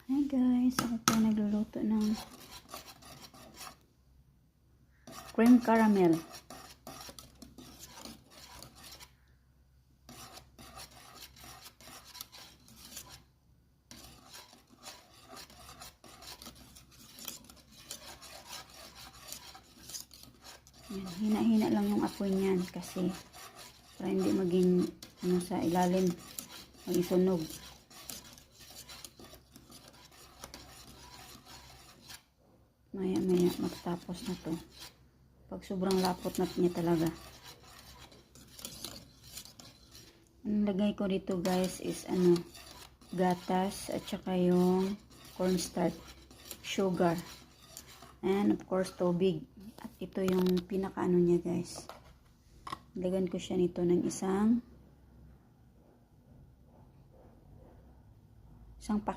Hi guys, ako po nagluluto ng cream caramel. Yan, hina-hina lang yung apoy niyan kasi para hindi maging sa ilalim magisunog. Maya-maya matapos na to. Pag sobrang lapot na niya talaga. Ang lagay ko dito guys is gatas at saka yung cornstarch, sugar, and of course tubig. At ito yung pinakaano niya guys. Lagyan ko siya nito ng isang packet.